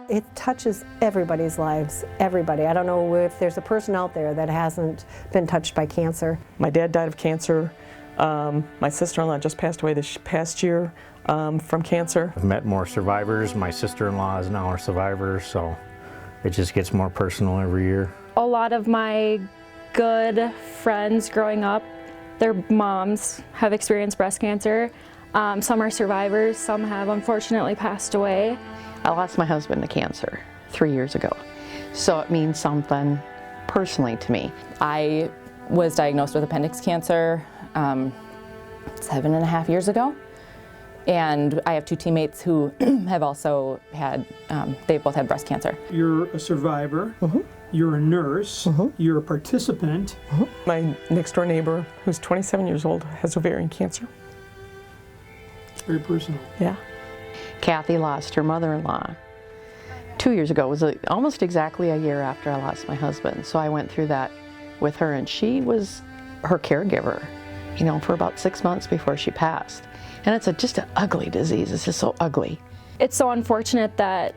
It touches everybody's lives, everybody. I don't know if there's a person out there that hasn't been touched by cancer. My dad died of cancer. My sister-in-law just passed away this past year from cancer. I've met more survivors. My sister-in-law is now a survivor, so it just gets more personal every year. A lot of my good friends growing up, their moms have experienced breast cancer. Some are survivors, some have unfortunately passed away. I lost my husband to cancer 3 years ago, so it means something personally to me. I was diagnosed with appendix cancer 7.5 years ago, and I have two teammates who have also had, they've both had breast cancer. You're a survivor, you're a nurse, you're a participant. My next door neighbor, who's 27 years old, has ovarian cancer. It's very personal. Yeah. Kathy lost her mother-in-law 2 years ago. It was almost exactly a year after I lost my husband. So I went through that with her, and she was her caregiver, you know, for about 6 months before she passed. And it's just an ugly disease. It's just so ugly. It's so unfortunate that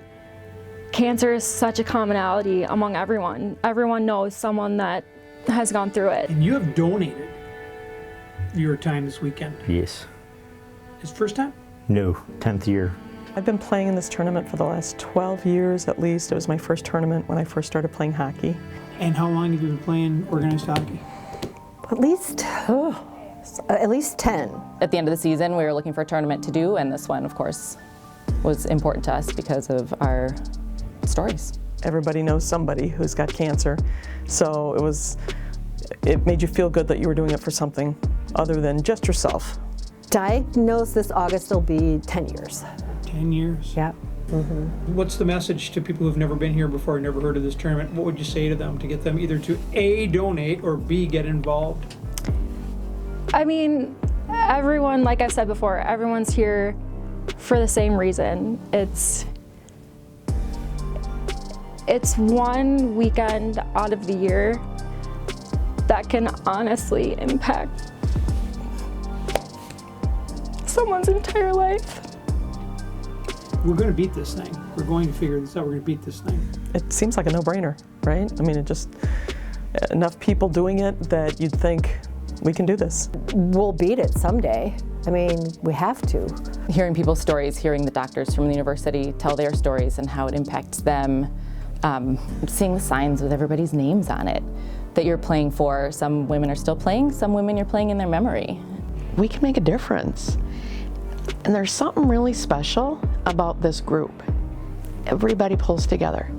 cancer is such a commonality among everyone. Everyone knows someone that has gone through it. And you have donated your time this weekend. Yes. Is it first time? No, 10th year. I've been playing in this tournament for the last 12 years at least. It was my first tournament when I first started playing hockey. And how long have you been playing organized hockey? At least 10. At the end of the season, we were looking for a tournament to do, and this one, of course, was important to us because of our stories. Everybody knows somebody who's got cancer, so it made you feel good that you were doing it for something other than just yourself. Diagnosed this August will be 10 years. 10 years? Yeah. What's the message to people who've never been here before, never heard of this tournament? What would you say to them to get them either to A, donate, or B, get involved? I mean, everyone, like I've said before, everyone's here for the same reason. It's one weekend out of the year that can honestly impact someone's entire life. We're going to beat this thing. We're going to figure this out. We're going to beat this thing. It seems like a no-brainer, right? I mean, enough people doing it that you'd think we can do this. We'll beat it someday. I mean, we have to. Hearing people's stories, hearing the doctors from the university tell their stories and how it impacts them, seeing the signs with everybody's names on it that you're playing for. Some women are still playing, some women you're playing in their memory. We can make a difference. And there's something really special about this group. Everybody pulls together.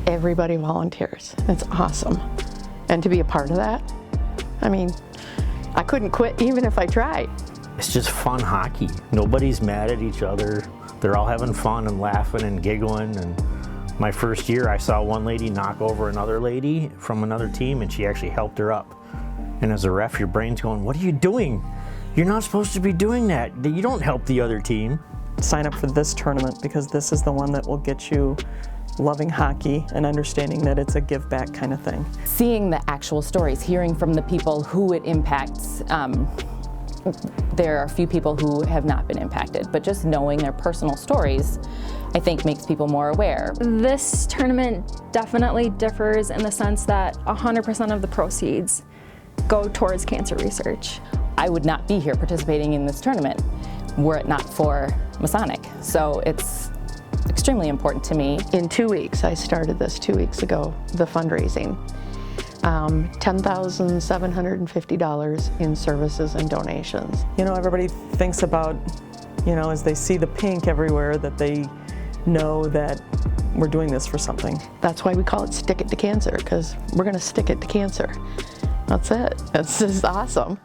Everybody volunteers. It's awesome. And to be a part of that, I mean, I couldn't quit even if I tried. It's just fun hockey. Nobody's mad at each other. They're all having fun and laughing and giggling. And my first year, I saw one lady knock over another lady from another team, and she actually helped her up. And as a ref, your brain's going, what are you doing? You're not supposed to be doing that. You don't help the other team. Sign up for this tournament because this is the one that will get you loving hockey and understanding that it's a give back kind of thing. Seeing the actual stories, hearing from the people who it impacts. There are a few people who have not been impacted, but just knowing their personal stories, I think, makes people more aware. This tournament definitely differs in the sense that 100% of the proceeds go towards cancer research. I would not be here participating in this tournament were it not for Masonic. So it's extremely important to me. In 2 weeks, I started this 2 weeks ago, the fundraising. $10,750 in services and donations. You know, everybody thinks about, you know, as they see the pink everywhere, that they know that we're doing this for something. That's why we call it Stick It to Cancer, because we're going to stick it to cancer. That's it. It's just awesome.